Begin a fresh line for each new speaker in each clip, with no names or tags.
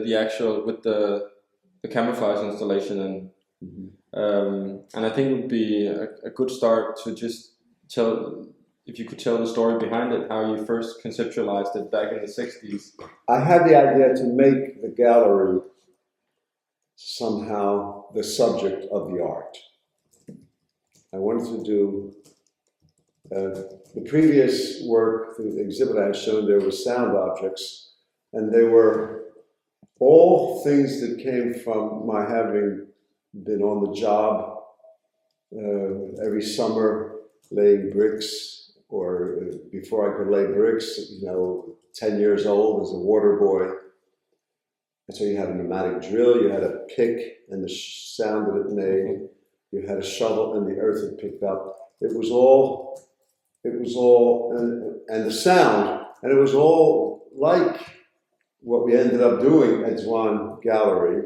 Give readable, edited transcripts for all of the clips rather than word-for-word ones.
the actual with the camouflage installation, and I think it would be a good start to just tell, if you could tell the story behind it, how you first conceptualized it back in the 60s.
I had the idea to make the gallery somehow the subject of the art. I wanted to do the previous work, the exhibit I had shown there was sound objects, and they were all things that came from my having been on the job every summer laying bricks, or before I could lay bricks, 10 years old as a water boy. And so you had a pneumatic drill, you had a pick and the sound that it made, you had a shovel and the earth it picked up. It was all, and the sound, and it was all like what we ended up doing at Zwan Gallery,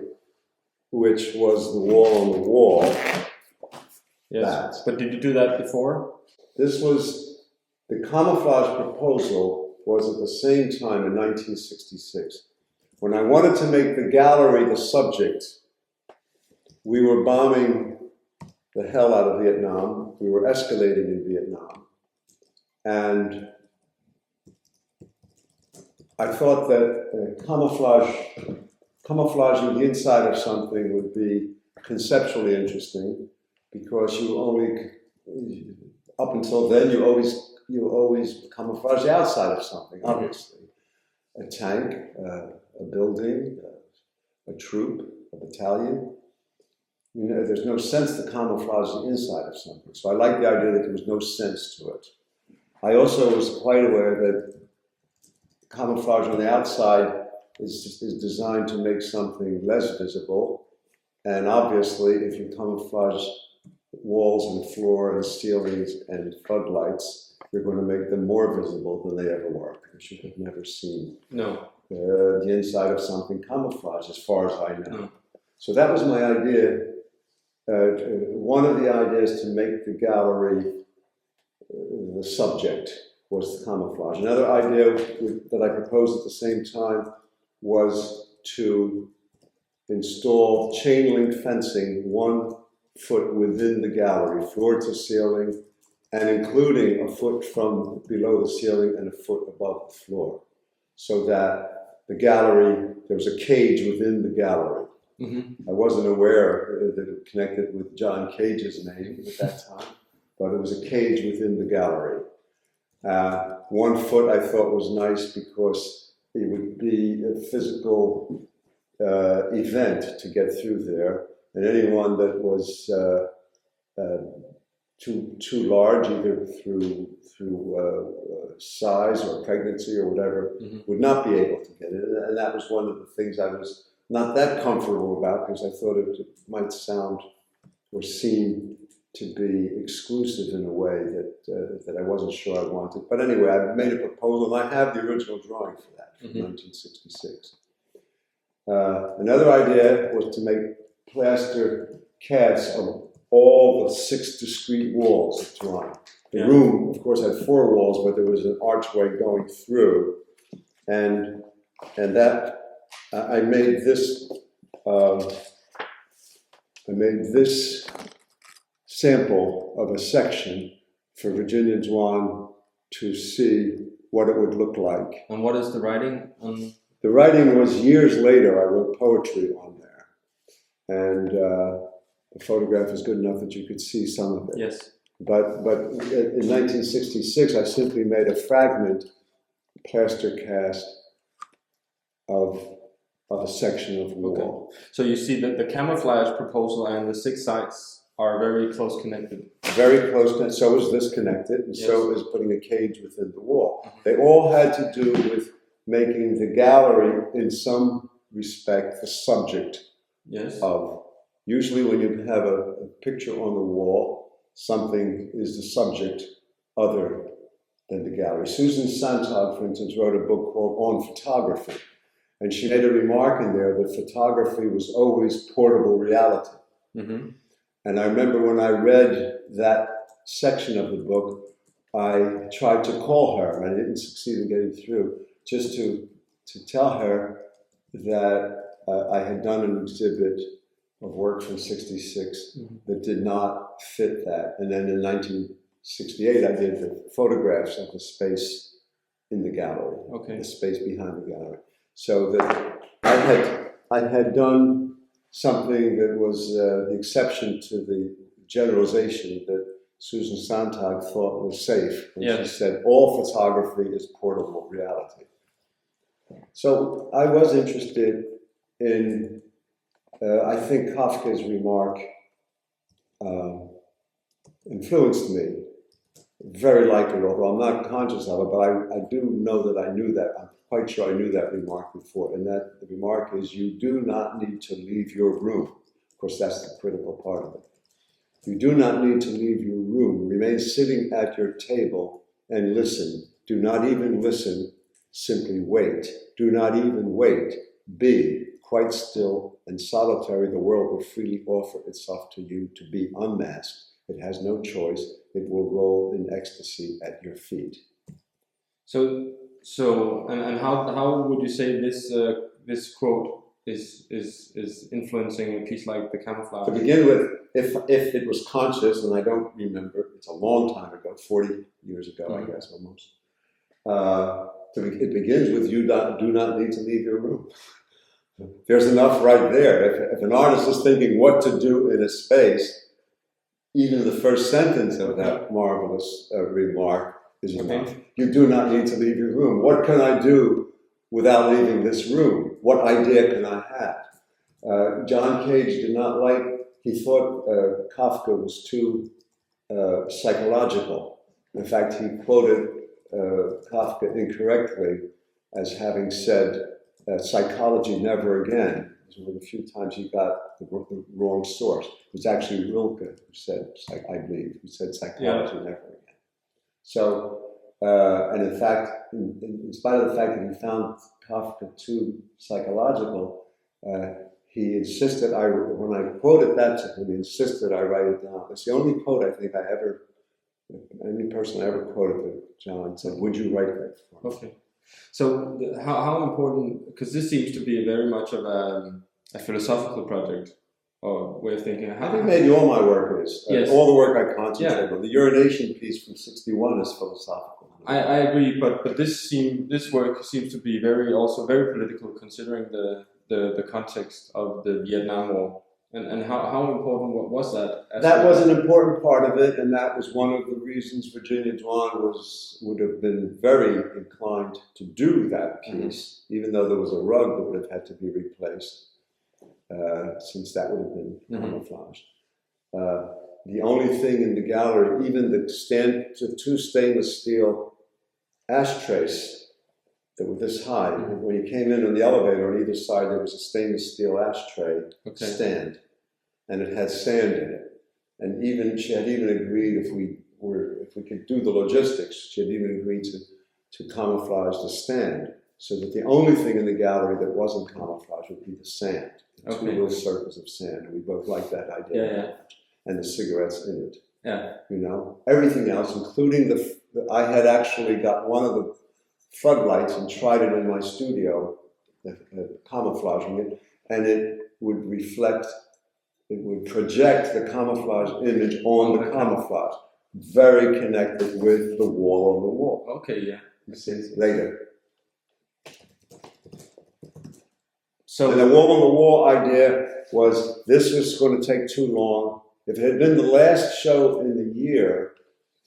which was the wall on the wall.
Yes, but did you do that before?
This was, the camouflage proposal was at the same time in 1966. When I wanted to make the gallery the subject, we were bombing the hell out of Vietnam. We were escalating in Vietnam. And I thought that camouflaging the inside of something would be conceptually interesting, because up until then, you always camouflage the outside of something, obviously. A tank, a building, a troop, a battalion. There's no sense to camouflage the inside of something. So I like the idea that there was no sense to it. I also was quite aware that camouflage on the outside is designed to make something less visible. And obviously, if you camouflage walls and floor and ceilings and floodlights, you're going to make them more visible than they ever were, because you have never seen the inside of something camouflaged, as far as I know. No. So that was my idea. One of the ideas to make the gallery the subject was the camouflage. Another idea that I proposed at the same time was to install chain link fencing 1 foot within the gallery, floor to ceiling, and including a foot from below the ceiling and a foot above the floor, so that the gallery, there was a cage within the gallery. Mm-hmm. I wasn't aware that it connected with John Cage's name at that time, but it was a cage within the gallery. 1 foot I thought was nice because it would be a physical event to get through there, and anyone that was too large, either through size or pregnancy or whatever, mm-hmm. would not be able to get in. And that was one of the things I was not that comfortable about, because I thought it might sound or seem to be exclusive in a way that I wasn't sure I wanted. But anyway, I made a proposal, and I have the original drawing for that from mm-hmm. 1966. Another idea was to make plaster casts of all the 6 discrete walls of Toronto. The room, of course, had 4 walls, but there was an archway going through, and that I made this. I made this sample of a section for Virginia Dwan to see what it would look like.
And what is the writing on?
The writing was years later. I wrote poetry on there, and the photograph is good enough that you could see some of it.
Yes.
But in 1966, I simply made a fragment plaster cast of a section of wall.
Okay. So you see that the camouflage proposal and the 6 sides are very close connected.
Very close connected. So is this connected, and yes. So is putting a cage within the wall. Mm-hmm. They all had to do with making the gallery, in some respect, the subject
yes.
of. Usually when you have a picture on the wall, something is the subject other than the gallery. Susan Sontag, for instance, wrote a book called On Photography. And she made a remark in there that photography was always portable reality. Mm-hmm. And I remember when I read that section of the book, I tried to call her, and I didn't succeed in getting through, just to tell her that I had done an exhibit of work from '66 that did not fit that. And then in 1968, I did the photographs of the space in the gallery, the space behind the gallery. So that I had done something that was the exception to the generalization that Susan Sontag thought was safe. And she said, all photography is portable reality. So I was interested in, I think Kafka's remark influenced me, very likely, although I'm not conscious of it, but I do know that I knew that. I'm quite sure I knew that remark before. And that the remark is, you do not need to leave your room. Of course, that's the critical part of it. You do not need to leave your room. Remain sitting at your table and listen. Do not even listen. Simply wait. Do not even wait. Be quite still and solitary. The world will freely offer itself to you to be unmasked. It has no choice. It will roll in ecstasy at your feet.
So how would you say this quote is influencing a piece like The Camouflage?
To begin with, if it was conscious, and I don't remember, it's a long time ago, 40 years ago, I guess, almost. It begins with, you do not need to leave your room. There's enough right there. If an artist is thinking what to do in a space, even the first sentence of that marvelous remark is enough. You do not need to leave your room. What can I do without leaving this room? What idea can I have? John Cage did not like, he thought Kafka was too psychological. In fact, he quoted Kafka incorrectly as having said, psychology never again. It was one of the few times he got the wrong source. It was actually Rilke who said, I believe, who said psychology never again. So, and in fact, in spite of the fact that he found Kafka too psychological, he insisted, when I quoted that to him, he insisted I write it down. It's the only quote I think any person I ever quoted to John said, would you write that for me?
Okay. So how important, because this seems to be very much of a philosophical project or way of thinking.
I think maybe all my work is.
Yes.
All the work I concentrate on. The urination piece from '61 is philosophical.
I agree, but this work seems to be also very political, considering the context of the Vietnam War. And how important was that?
That was an important part of it, and that was one of the reasons Virginia Dwan would have been very inclined to do that piece, even though there was a rug that would have had to be replaced, since that would have been camouflaged. The only thing in the gallery, even the two stainless steel ashtrays that were this high. When you came in on the elevator, on either side there was a stainless steel ashtray stand, and it had sand in it. And she had even agreed if we could do the logistics, she had even agreed to camouflage the stand, so that the only thing in the gallery that wasn't camouflage would be the sand, two little circles of sand. And we both liked that idea, and the cigarettes in it.
Yeah,
you know, everything else, including I had actually got one of the floodlights and tried it in my studio, camouflaging it, and it would project the camouflage image on the camouflage, very connected with the wall on the wall.
Okay, yeah.
You see, later.
So
and the wall on the wall idea was, this was going to take too long. If it had been the last show in the year,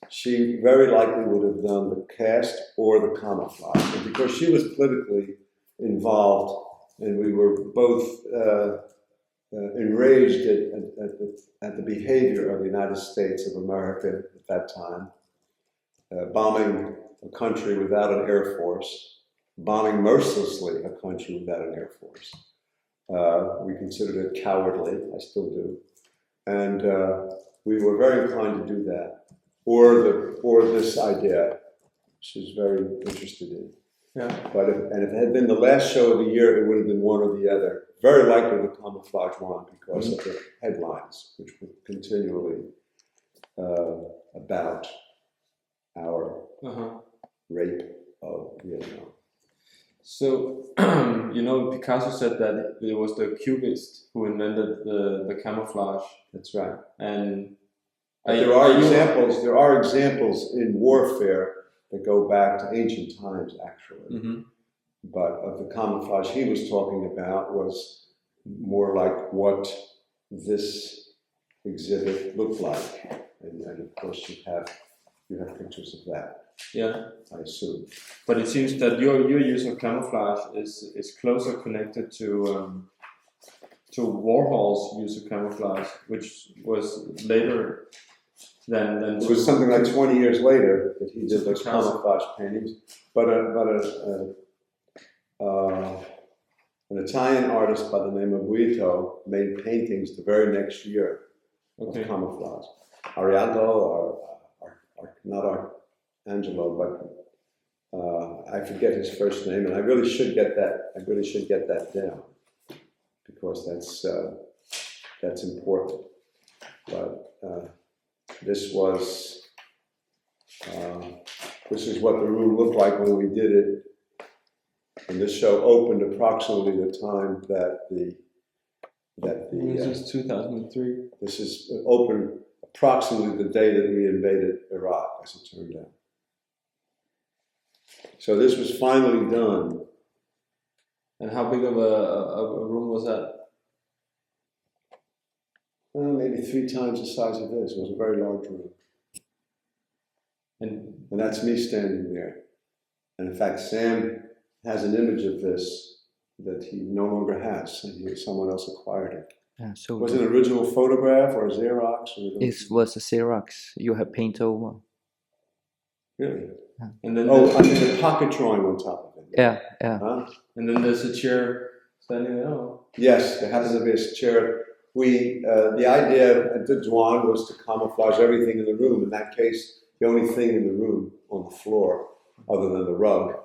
she very likely would have done the cast or the camouflage. And because she was politically involved, and we were both enraged at the behavior of the United States of America at that time, bombing a country without an air force, bombing mercilessly a country without an air force. We considered it cowardly, I still do. And we were very inclined to do that. Or this idea, she was very interested in.
Yeah.
But if it had been the last show of the year, it would have been one or the other. Very likely the camouflage one, because of the headlines, which were continually about our rape of Vietnam.
So, Picasso said that it was the Cubist who invented the camouflage.
That's right.
And
but there are examples in warfare that go back to ancient times, actually.
Mm-hmm.
But of the camouflage he was talking about was more like what this exhibit looked like. And of course you have pictures of that.
Yeah,
I assume.
But it seems that your use of camouflage is closer connected to Warhol's use of camouflage, which was later than
it was something like 20 years later that he did those camouflage paintings. But an Italian artist by the name of Guito made paintings the very next year of camouflage. Arialdo, or not Angelo, but I forget his first name, and I really should get that down because that's important. But this is what the room looked like when we did it, and this show opened approximately the time that the
this is 2003.
This is opened approximately the day that we invaded Iraq, as it turned out. So this was finally done.
And how big of a room was that?
Maybe 3 times the size of this. It was a very large room. And that's me standing there. And in fact, Sam has an image of this that he no longer has. And someone else acquired it.
So
was it an original photograph or a Xerox?
It was a Xerox. You have paint over.
Really?
Yeah.
And then
the pocket drawing on top of it.
Yeah.
Huh?
And then there's a chair standing there. Oh.
Yes, there happens to be a chair. The idea at the Dwan was to camouflage everything in the room. In that case, the only thing in the room on the floor, other than the rug,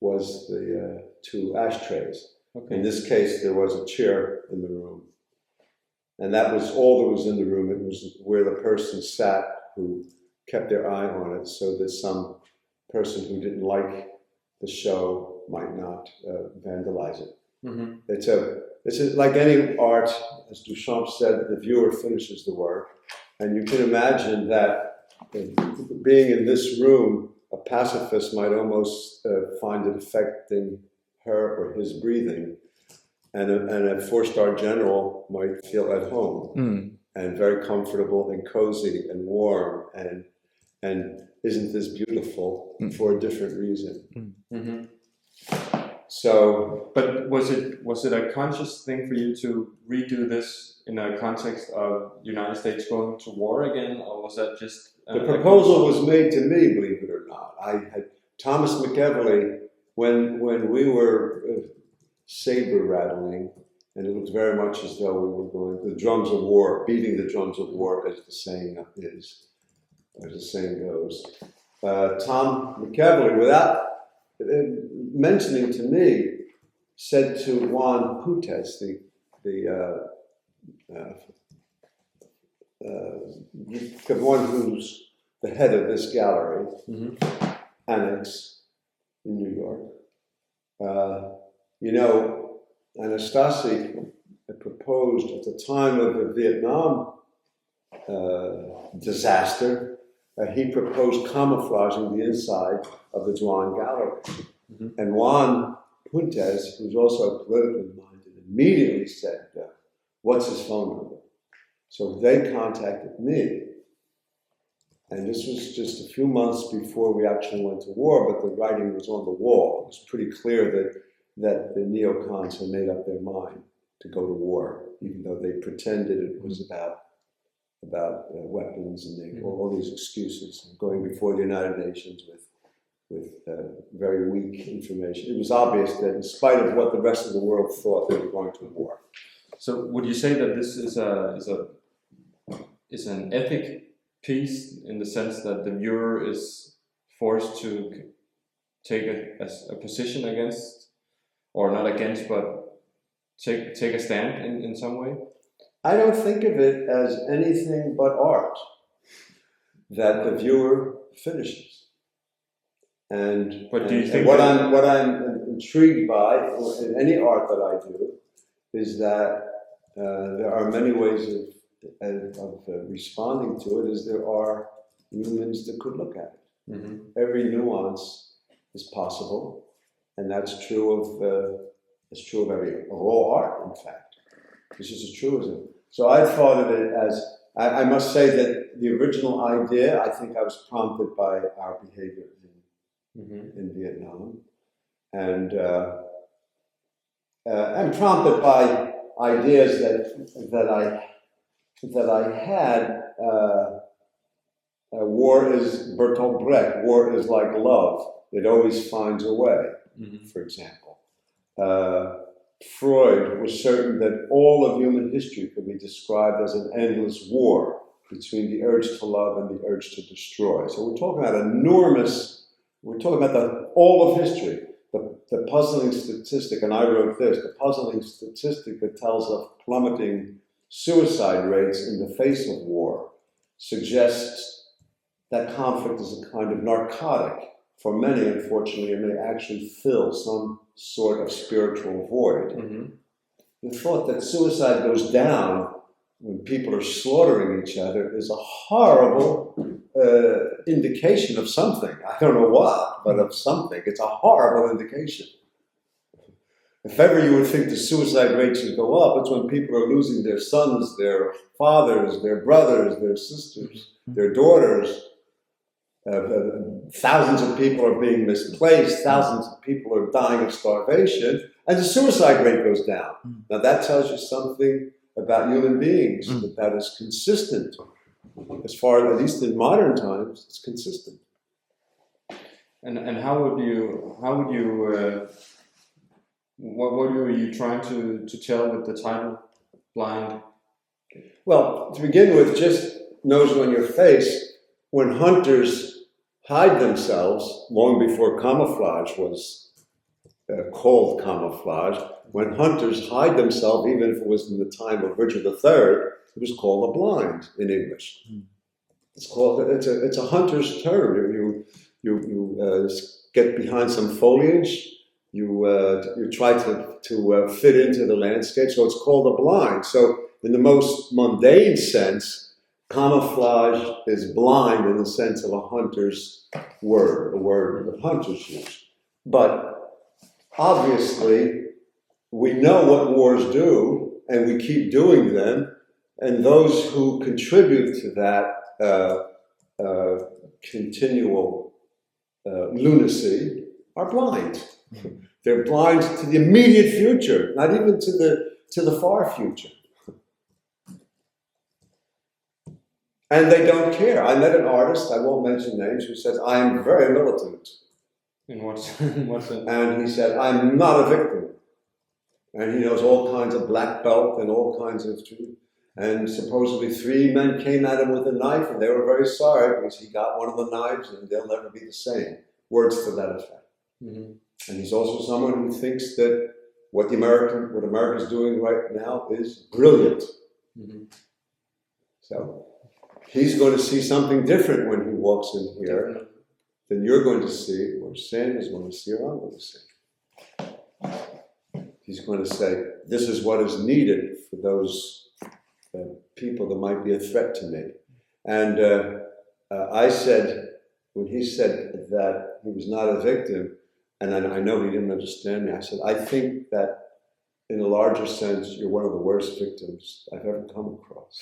was the 2 ashtrays. Okay. In this case, there was a chair in the room. And that was all that was in the room. It was where the person sat who kept their eye on it so that some person who didn't like the show might not vandalize it. Mm-hmm. It's like any art, as Duchamp said, the viewer finishes the work. And you can imagine that being in this room, a pacifist might almost find it affecting her or his breathing. And a 4-star general might feel at home and very comfortable and cozy and warm and isn't this beautiful for a different reason. Mm-hmm. So,
but was it a conscious thing for you to redo this in a context of the United States going to war again, or was that just
the proposal was made to me, believe it or not. I had Thomas McEvely when we were saber rattling, and it looked very much as though we were going the drums of war, beating the drums of war, as the saying is, as the saying goes. Tom McEvely, without mentioning to me, said to Juan Putes, the one who's the head of this gallery, annex in New York. Anastasi had proposed at the time of the Vietnam disaster, he proposed camouflaging the inside of the Dwan Gallery. Mm-hmm. And Juan Puntes, who's also politically minded, immediately said, what's his phone number? So they contacted me. And this was just a few months before we actually went to war, but the writing was on the wall. It was pretty clear that the neocons had made up their mind to go to war, even though they pretended it was about weapons and all these excuses, going before the United Nations with very weak information. It was obvious that in spite of what the rest of the world thought, they were going to war.
So would you say that this is an ethic piece in the sense that the viewer is forced to take a position against, or not against, but take a stand in some way?
I don't think of it as anything but art that the viewer finishes.
But do you
and
think
what I'm intrigued by in any art that I do is that there are many ways of responding to it, as there are humans that could look at it.
Mm-hmm.
Every nuance is possible, and that's true of all art. In fact, this is a truism. So I thought of it as I must say that the original idea, I think I was prompted by our behavior in Vietnam, and I'm prompted by ideas that I had. War is Bertolt Brecht. War is like love; it always finds a way. For example, Freud was certain that all of human history could be described as an endless war between the urge to love and the urge to destroy. So we're talking about we're talking about all of history. The puzzling statistic, and I wrote this, the puzzling statistic that tells of plummeting suicide rates in the face of war suggests that conflict is a kind of narcotic. For many, unfortunately, it may actually fill some sort of spiritual void. The thought that suicide goes down when people are slaughtering each other is a horrible indication of something. I don't know what, but of something. It's a horrible indication. If ever you would think the suicide rate should go up, it's when people are losing their sons, their fathers, their brothers, their sisters, their daughters. Thousands of people are being misplaced, thousands of people are dying of starvation, and the suicide rate goes down. Now that tells you something about human beings, that is consistent. As far as, at least in modern times, it's consistent.
And how would you what were you trying to tell with the title Blind?
Well, to begin with, just nose on your face, when hunters hide themselves, long before camouflage was called camouflage, when hunters hide themselves, even if it was in the time of Richard III, it was called a blind in English. It's a hunter's term. You get behind some foliage, you try to fit into the landscape, so it's called a blind. So in the most mundane sense, camouflage is blind in the sense of a hunter's word, a word that hunters use. But obviously, we know what wars do, and we keep doing them, and those who contribute to that continual lunacy are blind. They're blind to the immediate future, not even to the far future. And they don't care. I met an artist, I won't mention names, who says, I am very militant.
In what sense?
And he said, I'm not a victim. And he knows all kinds of black belt and all kinds of truth. And supposedly 3 men came at him with a knife, and they were very sorry because he got one of the knives and they'll never be the same. Words to that effect. And he's also someone who thinks that what America's doing right now is brilliant. So he's going to see something different when he walks in here than you're going to see, or Sam is going to see, or I'm going to see. He's going to say, this is what is needed for those people that might be a threat to me. And I said, when he said that he was not a victim, and I know he didn't understand me, I said, I think that in a larger sense, you're one of the worst victims I've ever come across.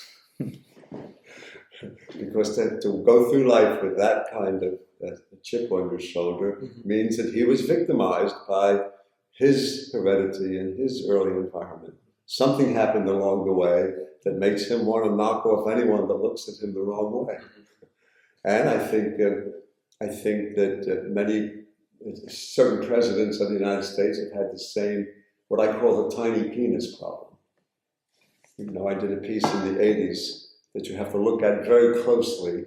Because to go through life with that kind of chip on your shoulder means that he was victimized by his heredity and his early environment. Something happened along the way that makes him want to knock off anyone that looks at him the wrong way. And I think that certain presidents of the United States have had the same, what I call the tiny penis problem. I did a piece in the 80s that you have to look at very closely,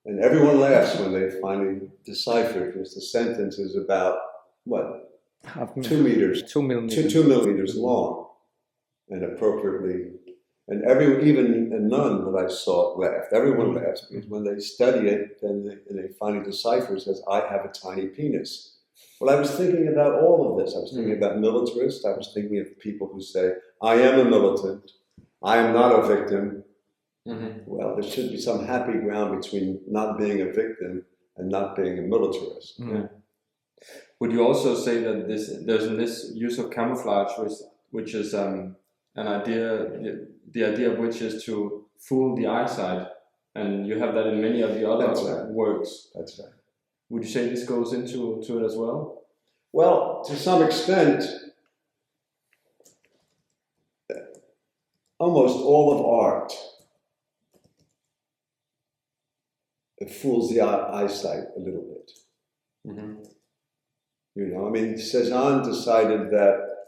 and everyone laughs when they finally decipher it, because the sentence is about, 2 meters,
2 millimeters.
2 millimeters long, and appropriately And even a nun that I saw laughed. Everyone laughs because when they study it, then they finally decipher it, says, I have a tiny penis. Well, I was thinking about all of this. I was thinking about militarists. I was thinking of people who say, I am a militant. I am not a victim. Well, there should be some happy ground between not being a victim and not being a militarist.
Yeah. Would you also say that there's this use of camouflage, which is an idea, the idea of which is to fool the eyesight, and you have that in many of the other works.
That's right.
Would you say this goes into it as well?
Well, to some extent, almost all of art, it fools the eyesight a little bit. You know, I mean, Cézanne decided that,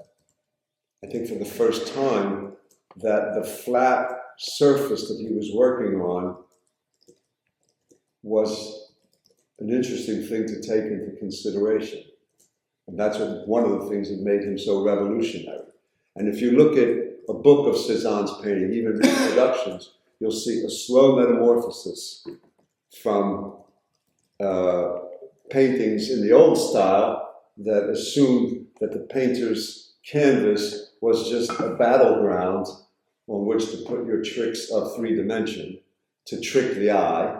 I think for the first time, that the flat surface that he was working on was an interesting thing to take into consideration. And that's one of the things that made him so revolutionary. And if you look at a book of Cézanne's painting, even reproductions, you'll see a slow metamorphosis from paintings in the old style that assumed that the painter's canvas was just a battleground on which to put your tricks of 3 dimension to trick the eye.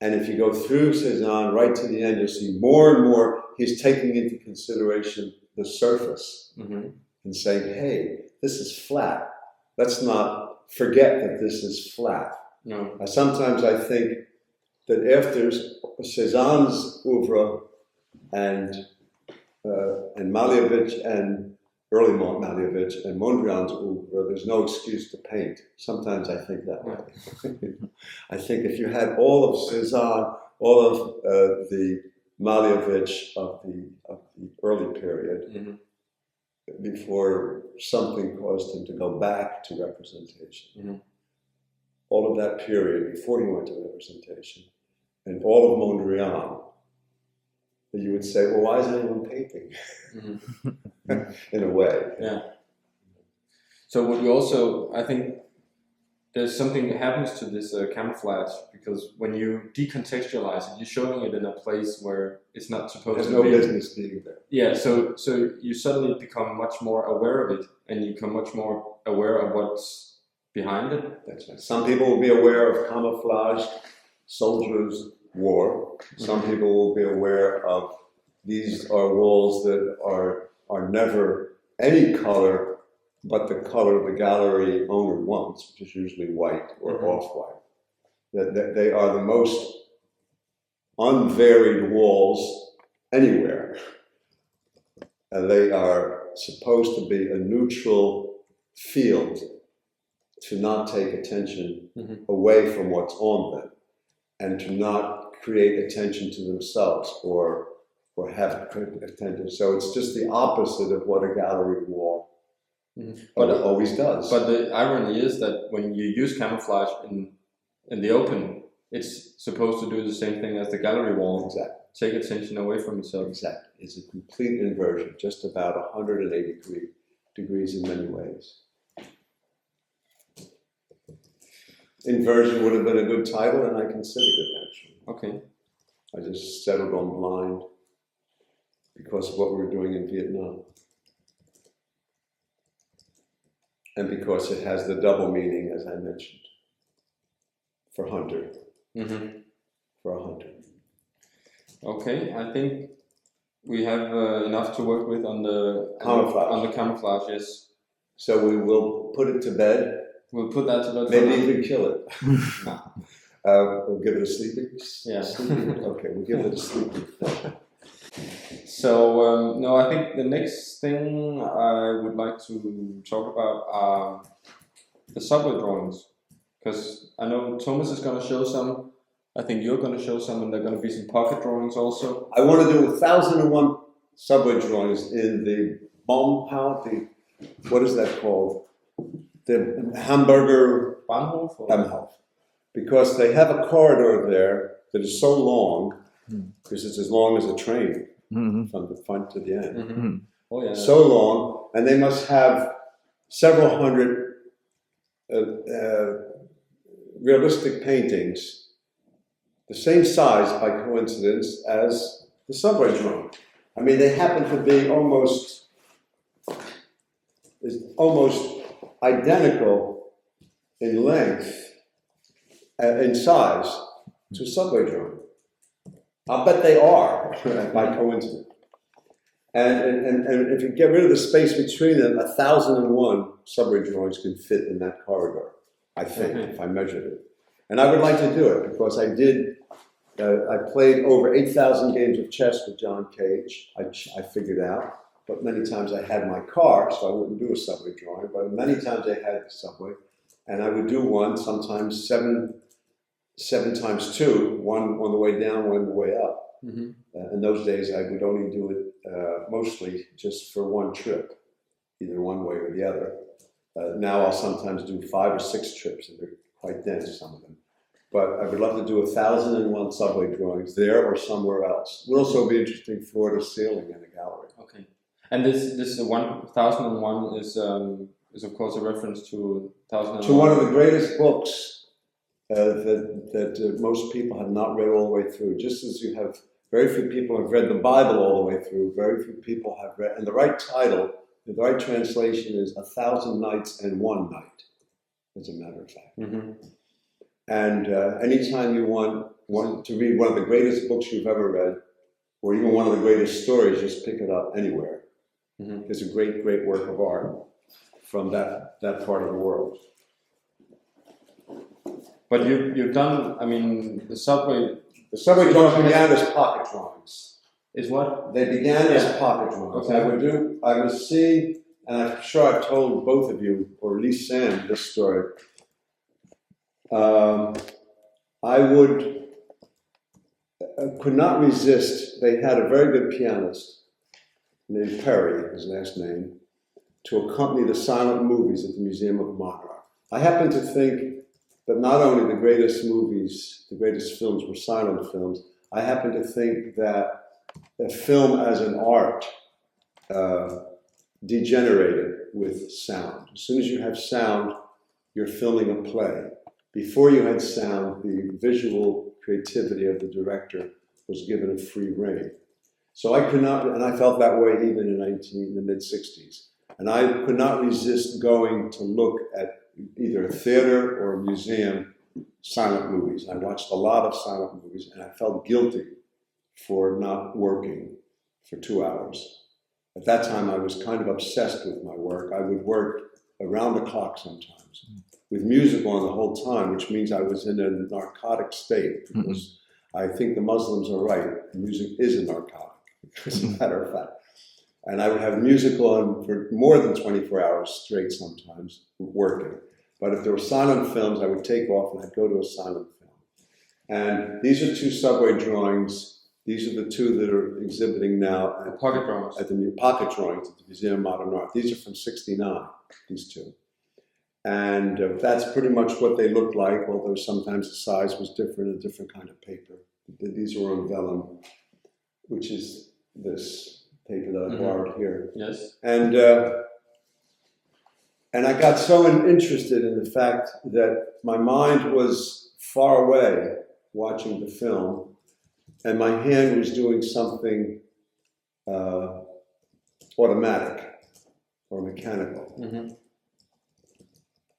And if you go through Cézanne right to the end, you'll see more and more he's taking into consideration the surface and saying, hey, this is flat. Let's not forget that this is flat.
No.
Sometimes I think that after Cézanne's oeuvre and Malevich and early Malevich and Mondrian's oeuvre, there's no excuse to paint. Sometimes I think that way. I think if you had all of Cézanne, all of the Malevich of the early period, before something caused him to go back to representation, all of that period before he went to representation, and all of Mondrian, you would say, well, why is anyone painting? In a way.
Yeah. So would you also, I think there's something that happens to this camouflage, because when you decontextualize it, you're showing it in a place where it's not supposed to be.
There's no business being there.
Yeah, so you suddenly become much more aware of it, and you become much more aware of what's behind it.
That's right. Some people will be aware of camouflage soldiers wore. Some people will be aware of these are walls that are never any color but the color the gallery owner wants, which is usually white or off-white. That they are the most unvaried walls anywhere. And they are supposed to be a neutral field to not take attention away from what's on them, and to not create attention to themselves or have attention. So it's just the opposite of what a gallery wall but it always does.
But the irony is that when you use camouflage in the open, it's supposed to do the same thing as the gallery wall.
Exactly.
Take attention away from itself.
Exactly. It's a complete inversion, just about 180 degrees in many ways. Inversion would have been a good title, and I considered it, actually.
Okay.
I just settled on blind because of what we were doing in Vietnam. And because it has the double meaning, as I mentioned, for hunter. For a hunter.
Okay, I think we have enough to work with on the camouflage, yes.
So we will put it to bed.
We'll put that to bed.
Maybe even kill it. We'll give it a sleeping.
Yeah.
Okay, we'll give it a sleeping.
So, no, I think the next thing I would like to talk about are the subway drawings. Because I know Thomas is going to show some, I think you're going to show some, and there are going to be some pocket drawings also.
I want to do 1,001 subway drawings in the Baumhaus, what is that called? The Hamburger Baumhaus. Because they have a corridor there that is so long, because it's as long as a train from the front to the end.
Oh, yeah.
So long, and they must have several hundred realistic paintings, the same size by coincidence as the subway drawing. I mean, they happen to be almost identical in length, in size, to subway drawing. I'll bet they are by coincidence. And if you get rid of the space between them, 1,001 subway drawings can fit in that corridor, I think, if I measured it. And I would like to do it because I played over 8,000 games of chess with John Cage, I figured out. But many times I had my car, so I wouldn't do a subway drawing, but many times I had the subway. And I would do one, sometimes seven times two, one on the way down, one on the way up. In those days, I would only do it mostly just for one trip, either one way or the other. Now I'll sometimes do 5 or 6 trips, and they're quite dense, some of them. But I would love to do 1,001 subway drawings there or somewhere else. It would also be interesting floor to ceiling in a gallery.
Okay. And this 1,001 is of course a reference to 1,001.
To one of the greatest books that most people have not read all the way through. Just as you have very few people have read the Bible all the way through, very few people have read, and the right title, the right translation is 1,000 Nights and One Night, as a matter of fact. And anytime you want to read one of the greatest books you've ever read, or even one of the greatest stories, just pick it up anywhere. It's a great, great work of art from that part of the world.
But you've done, I mean, the subway
drawings began as pocket drawings.
Is what?
They began as pocket drawings.
Okay.
I was seeing, and I'm sure I've told both of you, or at least Sam, this story. I could not resist. They had a very good pianist named Perry, his last name, to accompany the silent movies at the Museum of Modern Art. I happen to think that not only the greatest movies, the greatest films were silent films, I happen to think that the film as an art degenerated with sound. As soon as you have sound, you're filming a play. Before you had sound, the visual creativity of the director was given a free rein. So I could not, and I felt that way even in the mid-60s. And I could not resist going to look at either a theater or a museum silent movies. I watched a lot of silent movies, and I felt guilty for not working for 2 hours. At that time, I was kind of obsessed with my work. I would work around the clock sometimes, with music on the whole time, which means I was in a narcotic state, because I think the Muslims are right. Music is a narcotic, as a matter of fact. And I would have music on for more than 24 hours straight sometimes, working. But if there were silent films, I would take off and I'd go to a silent film. And these are 2 subway drawings. These are the 2 that are exhibiting now at
pocket drawings.
At the pocket drawings at the Museum of Modern Art. These are from '69, these 2. And that's pretty much what they looked like, although sometimes the size was different, a different kind of paper. These were on vellum, which is this paper that I borrowed here.
Yes.
And I got so interested in the fact that my mind was far away watching the film, and my hand was doing something automatic or mechanical.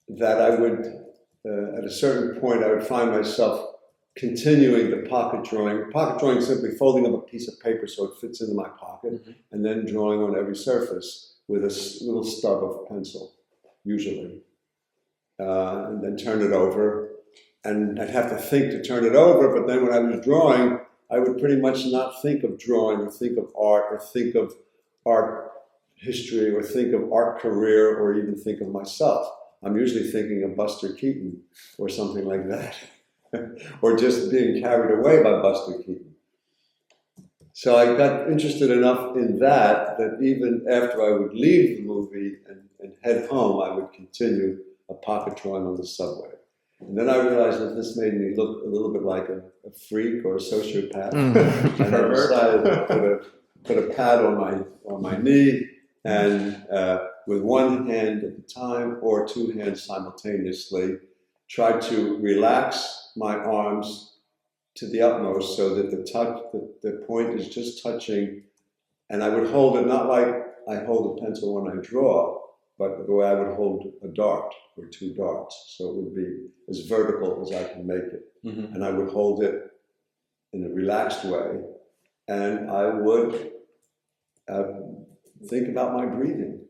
That I would, at a certain point, I would find myself continuing the pocket drawing. Pocket drawing is simply folding up a piece of paper so it fits into my pocket, and then drawing on every surface with a little stub of pencil, usually. And then turn it over. And I'd have to think to turn it over, but then when I was drawing, I would pretty much not think of drawing or think of art or think of art history or think of art career or even think of myself. I'm usually thinking of Buster Keaton or something like that, or just being carried away by Buster Keaton. So I got interested enough in that even after I would leave the movie and head home, I would continue a pocket drawing on the subway. And then I realized that this made me look a little bit like a freak or a sociopath. And I decided to put a pad on my knee and with one hand at a time or two hands simultaneously, try to relax my arms to the utmost so that the point is just touching, and I would hold it not like I hold a pencil when I draw, but the way I would hold a dart or two darts. So it would be as vertical as I can make it.
Mm-hmm.
And I would hold it in a relaxed way, and I would think about my breathing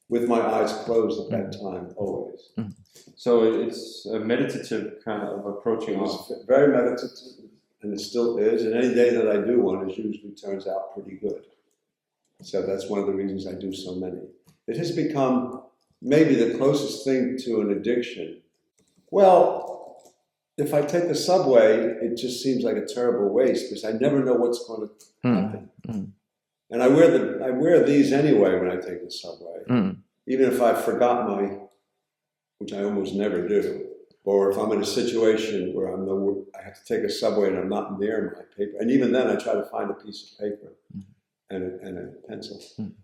with my eyes closed at that time, always.
So it's a meditative kind of approaching.
It was very meditative, and it still is. And any day that I do one, it usually turns out pretty good. So that's one of the reasons I do so many. It has become maybe the closest thing to an addiction. Well, if I take the subway, it just seems like a terrible waste because I never know what's going to happen. And I wear these anyway when I take the subway, even if I forgot which I almost never do, or if I'm in a situation where I have to take a subway and I'm not near my paper, and even then I try to find a piece of paper and a pencil.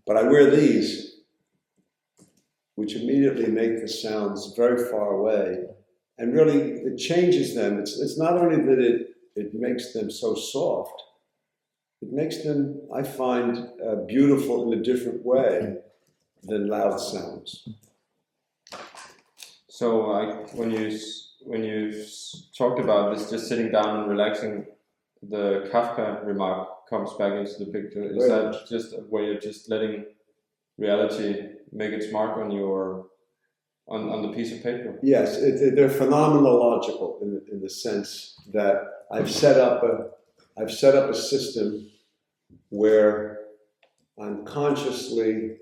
But I wear these, which immediately make the sounds very far away, and really it changes them. It's not only that it makes them so soft, it makes them, I find, beautiful in a different way than loud sounds.
So when you talked about this, just sitting down and relaxing, the Kafka remark comes back into the picture. Is that just a way of just letting reality make its mark on on the piece of paper?
Yes, they're phenomenological in the sense that I've set up a system where I'm consciously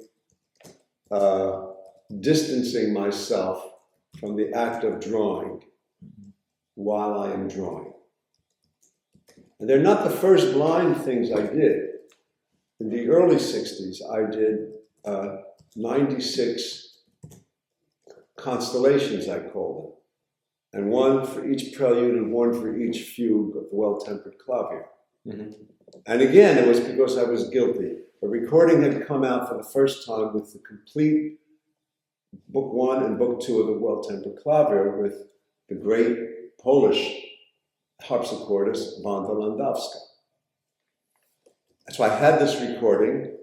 distancing myself from the act of drawing while I am drawing. And they're not the first blind things I did. In the early 60s, I did 96 constellations, I call them, and one for each prelude and one for each fugue of the well-tempered clavier. And again, it was because I was guilty. A recording had come out for the first time with the complete Book 1 and Book 2 of the well-tempered clavier with the great Polish harpsichordist Wanda Landowska. So I had this recording,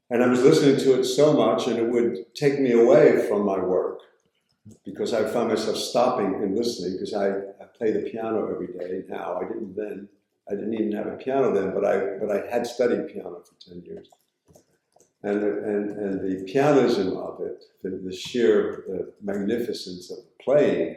and I was listening to it so much, and it would take me away from my work because I found myself stopping and listening because I play the piano every day now. I didn't then. I didn't even have a piano then, but I had studied piano for 10 years. And the pianism of it, the sheer magnificence of playing,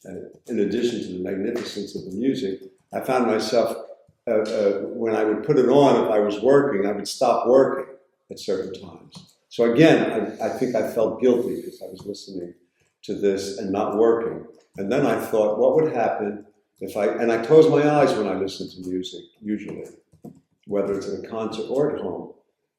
in addition to the magnificence of the music, I found myself, when I would put it on, if I was working, I would stop working at certain times. So again, I think I felt guilty because I was listening to this and not working. And then I thought, what would happen and I close my eyes when I listen to music, usually, whether it's at a concert or at home.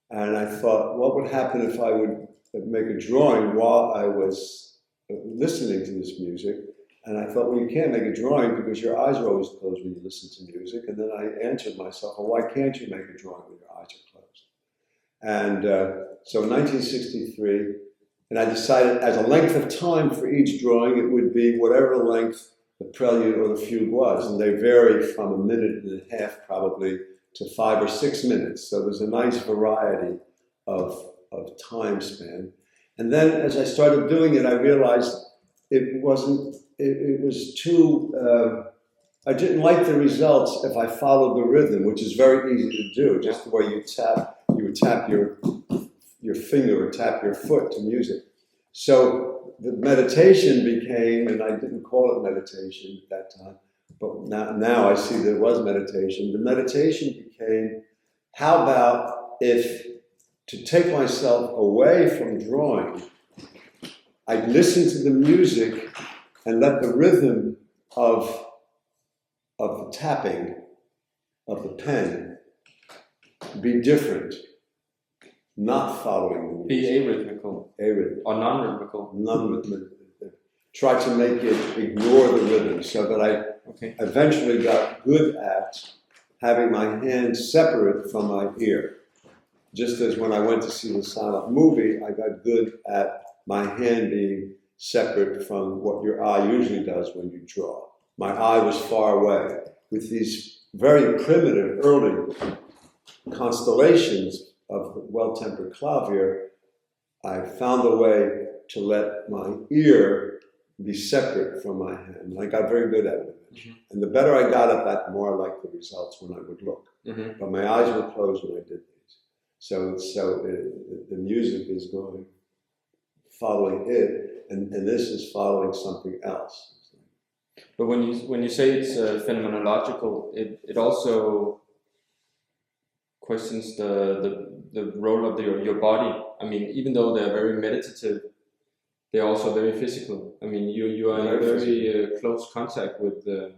And I thought, what would happen if I would make a drawing while I was listening to this music? And I thought, well, you can't make a drawing because your eyes are always closed when you listen to music. And then I answered myself, well, why can't you make a drawing when your eyes are closed? And so in 1963, and I decided as a length of time for each drawing, it would be whatever length the prelude or the fugue was. And they vary from a minute and a half probably to 5 or 6 minutes. So there's a nice variety of time span. And then as I started doing it, I realized it was too, I didn't like the results if I followed the rhythm, which is very easy to do, just the way you would tap your finger or tap your foot to music. So the meditation became, and I didn't call it meditation at that time, but now I see there was meditation. The meditation became, how about if, to take myself away from drawing, I'd listen to the music and let the rhythm of the tapping of the pen be different, not following the music.
Be arrhythmical. Or non-rhythmical.
Non-rhythmical. Try to make it ignore the rhythm so that I eventually got good at having my hands separate from my ear. just as when I went to see the silent movie, I got good at my hand being separate from what your eye usually does when you draw. My eye was far away. With these very primitive early constellations of the well-tempered clavier, I found a way to let my ear be separate from my hand. And I got very good at it. And the better I got at that, the more I liked the results when I would look. But my eyes were closed when I did these. So the music is going, following it, and this is following something else.
But when you say it's phenomenological, it also questions the role of your body. I mean, even though they're very meditative, they're also very physical. I mean, you are in very close contact with the...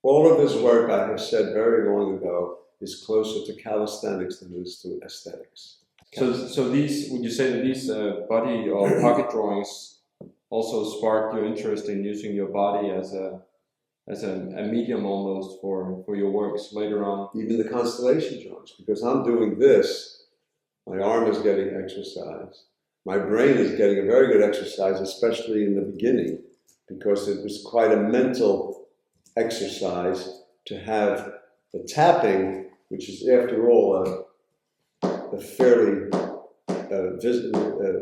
All of this work, I have said very long ago, is closer to calisthenics than it is to aesthetics.
So these, would you say that these body or pocket drawings also sparked your interest in using your body as a medium almost for your works later on?
Even the constellation drawings, because I'm doing this, my arm is getting exercise. My brain is getting a very good exercise, especially in the beginning, because it was quite a mental exercise to have the tapping, which is after all a fairly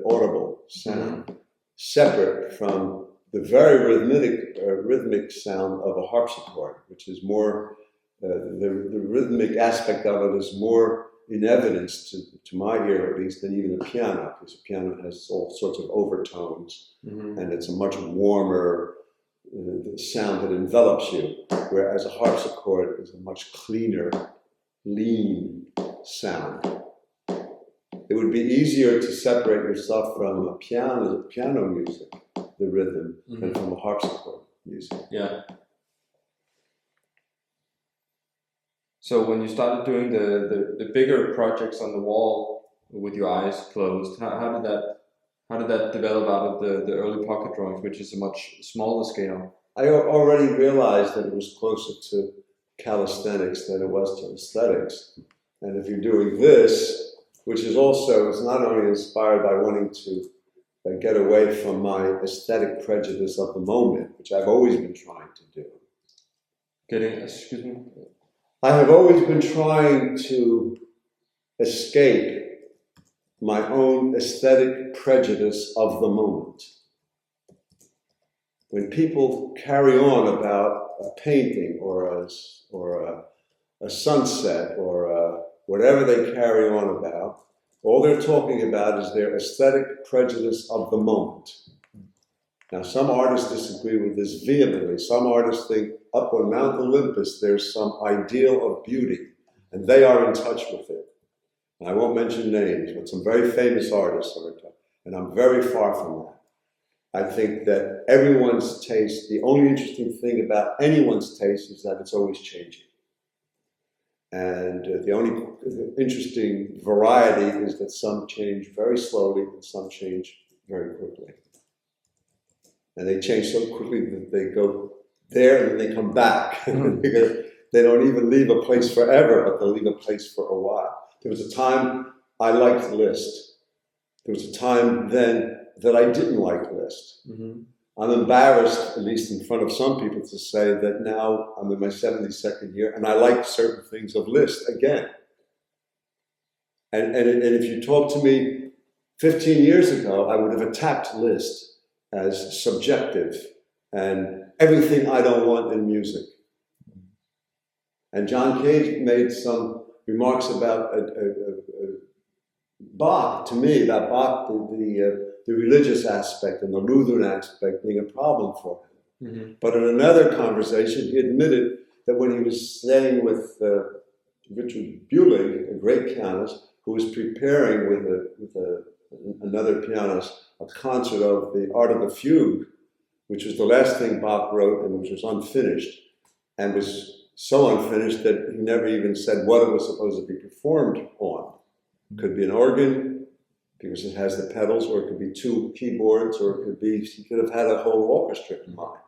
audible sound, separate from the very rhythmic sound of a harpsichord, which is more, the rhythmic aspect of it is more in evidence to my ear at least than even a piano, because a piano has all sorts of overtones, and it's a much warmer sound that envelops you, whereas a harpsichord is a much cleaner, lean sound. It would be easier to separate yourself from a piano music, the rhythm, than from a harpsichord music.
Yeah. So when you started doing the bigger projects on the wall with your eyes closed, how did that develop out of the early pocket drawings, which is a much smaller scale?
I already realized that it was closer to calisthenics than it was to aesthetics. And if you're doing this, which is also, it's not only inspired by wanting to get away from my aesthetic prejudice of the moment, which I've always been trying to do.
Excuse me?
I have always been trying to escape my own aesthetic prejudice of the moment. When people carry on about a painting or a sunset or whatever they carry on about, all they're talking about is their aesthetic prejudice of the moment. Now, some artists disagree with this vehemently. Some artists think up on Mount Olympus there's some ideal of beauty, and they are in touch with it. And I won't mention names, but some very famous artists are in touch, and I'm very far from that. I think that everyone's taste, the only interesting thing about anyone's taste is that it's always changing. And the only interesting variety is that some change very slowly and some change very quickly. And they change so quickly that they go there and then they come back. Because they don't even leave a place forever, but they'll leave a place for a while. There was a time I liked Liszt. There was a time then that I didn't like Liszt. I'm embarrassed, at least in front of some people, to say that now I'm in my 72nd year and I like certain things of Liszt again. And if you talked to me 15 years ago, I would have attacked Liszt as subjective and everything I don't want in music. And John Cage made some remarks about Bach, to me, that Bach, the religious aspect and the Lutheran aspect being a problem for him. But in another conversation, he admitted that when he was staying with Richard Bulig, a great pianist, who was preparing with another pianist a concert of the Art of the Fugue, which was the last thing Bach wrote and which was unfinished, and was so unfinished that he never even said what it was supposed to be performed on. It could be an organ, because it has the pedals, or it could be two keyboards, or it could be, he could have had a whole orchestra in mind.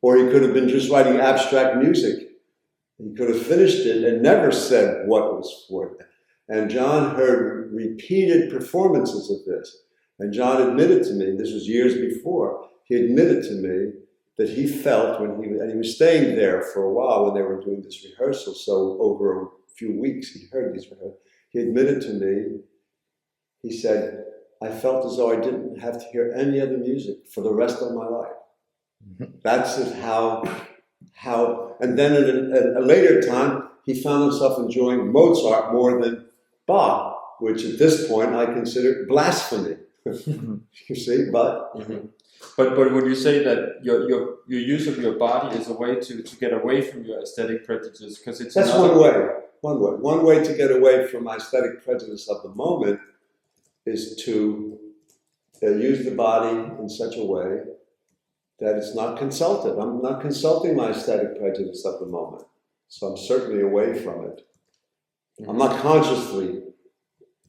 Or he could have been just writing abstract music. He could have finished it and never said what it was for. And John heard repeated performances of this. And John admitted to me, this was years before, he admitted to me that he felt and he was staying there for a while when they were doing this rehearsal, so over a few weeks he heard these rehearsals. He admitted to me, he said, I felt as though I didn't have to hear any other music for the rest of my life. That's just how, and then at a later time, he found himself enjoying Mozart more than Bach, which at this point I consider blasphemy. You see, but...
But would you say that your use of your body is a way to get away from your aesthetic prejudices? Because it's
that's one way. One way to get away from my aesthetic prejudice of the moment is to use the body in such a way that it's not consulted. I'm not consulting my aesthetic prejudice of the moment, so I'm certainly away from it. I'm not consciously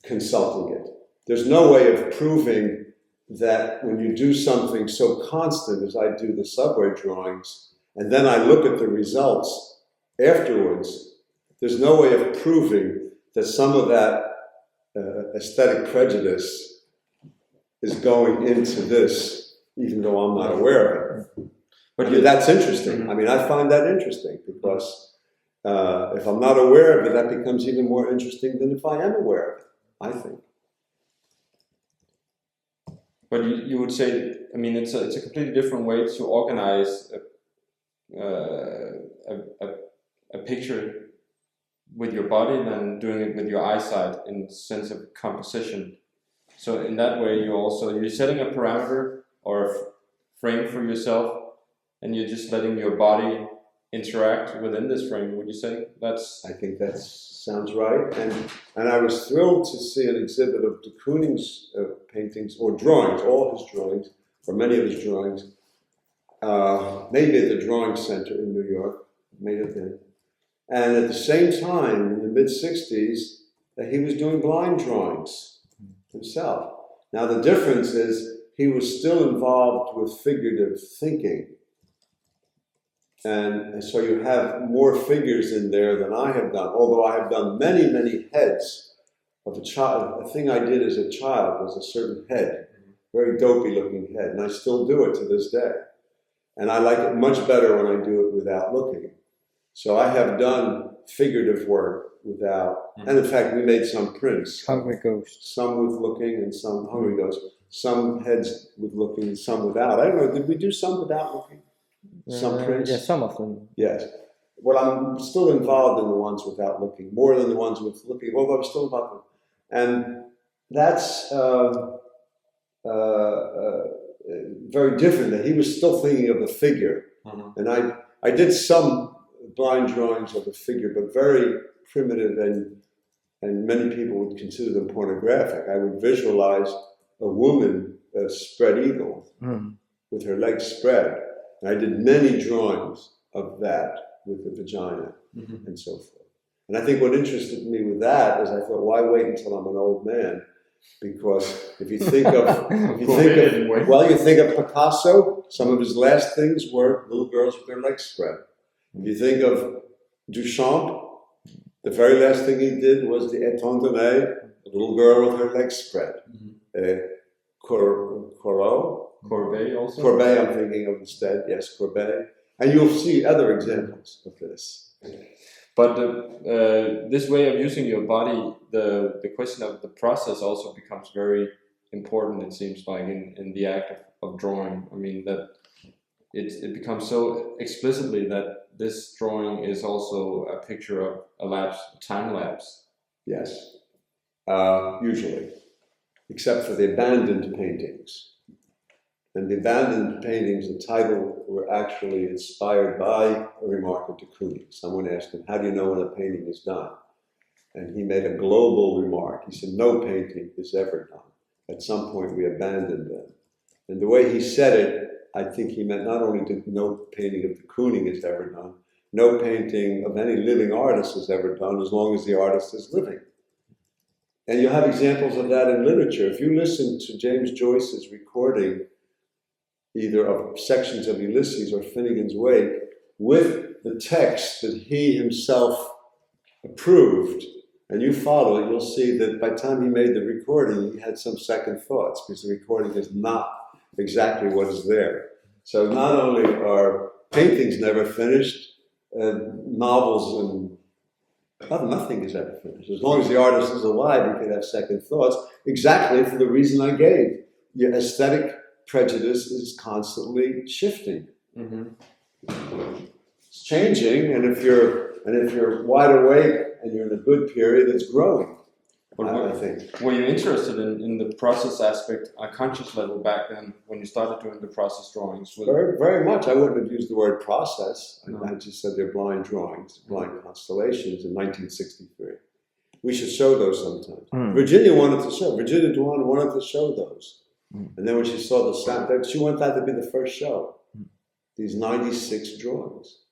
consulting it. There's no way of proving that when you do something so constant as I do the subway drawings, and then I look at the results afterwards, there's no way of proving that some of that aesthetic prejudice is going into this, even though I'm not aware of it. But that's interesting. I mean, I find that interesting because if I'm not aware of it, that becomes even more interesting than if I am aware of it, I think.
But you would say, I mean, it's a completely different way to organize a picture with your body than doing it with your eyesight in the sense of composition. So in that way, you're setting a parameter or a frame for yourself, and you're just letting your body interact within this frame. Would you say that's?
I think that sounds right, and I was thrilled to see an exhibit of de Kooning's paintings or drawings, all his drawings, or many of his drawings, maybe at the Drawing Center in New York, may have been. And at the same time, in the mid-60s, he was doing blind drawings himself. Now the difference is he was still involved with figurative thinking. And so you have more figures in there than I have done, although I have done many, many heads of a child. A thing I did as a child was a certain head, very dopey looking head, and I still do it to this day. And I like it much better when I do it without looking. So I have done figurative work without, and in fact we made some prints.
Hungry Ghost.
Some with looking and some hungry ghosts. Some heads with looking and some without. I don't know, did we do some without looking? Some prints?
Yeah, some of them.
Yes. Well, I'm still involved in the ones without looking, more than the ones with looking, although I'm still involved in them. And that's very different, that he was still thinking of the figure. And I did some blind drawings of the figure, but very primitive, and many people would consider them pornographic. I would visualize a woman, a spread eagle, with her legs spread. And I did many drawings of that with the vagina and so forth. And I think what interested me with that is I thought, why wait until I'm an old man? Because if you think of, you think of Picasso, some of his last things were little girls with their legs spread. If you think of Duchamp, the very last thing he did was the Étendonnée, a little girl with her legs spread.
Courbet also?
Courbet I'm thinking of instead, yes, Courbet. And you'll see other examples of this.
But this way of using your body, the question of the process also becomes very important, it seems like, in the act of drawing. I mean, that it becomes so explicitly that this drawing is also a picture of a time lapse. Yes,
usually, except for the abandoned paintings. And the abandoned paintings, the title, were actually inspired by a remark of de Kooning. Someone asked him, how do you know when a painting is done? And he made a global remark. He said, no painting is ever done. At some point we abandon them. And the way he said it, I think he meant not only no painting of de Kooning is ever done, no painting of any living artist is ever done as long as the artist is living. And you have examples of that in literature. If you listen to James Joyce's recording, either of sections of Ulysses or Finnegan's Wake, with the text that he himself approved, and you follow it, you'll see that by the time he made the recording, he had some second thoughts because the recording is not exactly what is there. So not only are paintings never finished, novels and nothing is ever finished. As long as the artist is alive, he can have second thoughts, exactly for the reason I gave. Your aesthetic prejudice is constantly shifting. It's changing, and if you're wide awake and you're in a good period, it's growing. I think.
Were you interested in the process aspect on a conscious level back then when you started doing the process drawings?
Very, very much. I wouldn't have used the word process.
No.
I just said they're blind drawings, blind constellations in 1963. We should show those sometime. Virginia Duane wanted to show those. And then when she saw the stamp, she wanted that to be the first show. These 96 drawings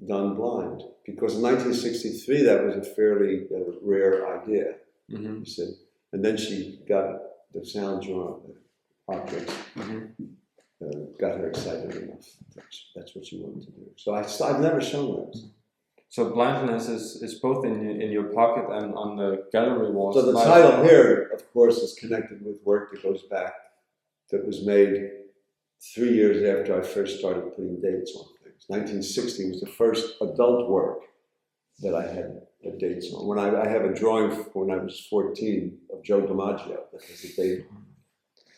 done blind. Because in 1963, that was a fairly rare idea. You see. And then she got the sound drawn, the objects, got her excited enough. That's what she wanted to do. So I've never shown those.
So blindness is both in your pocket and on the gallery walls.
So the title here, of course, is connected with work that goes back, that was made 3 years after I first started putting dates on things. 1960 was the first adult work that I had dates on. When I have a drawing when I was 14 of Joe DiMaggio that has a date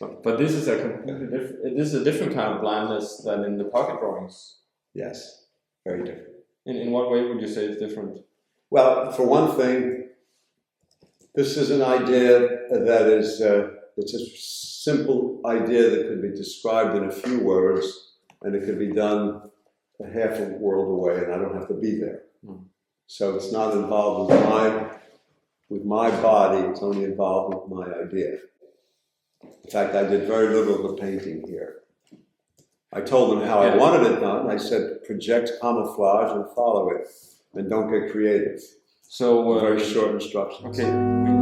on.
But this is a different kind of blindness than in the pocket drawings.
Yes, very different.
In what way would you say it's different?
Well, for one thing, this is an idea that is, it's a simple idea that could be described in a few words, and it could be done a half a world away, and I don't have to be there. So it's not involved with my body, it's only involved with my idea. In fact, I did very little of the painting here. I told them how I wanted it done. I said, project camouflage and follow it, and don't get creative.
So
very short instructions.
Okay.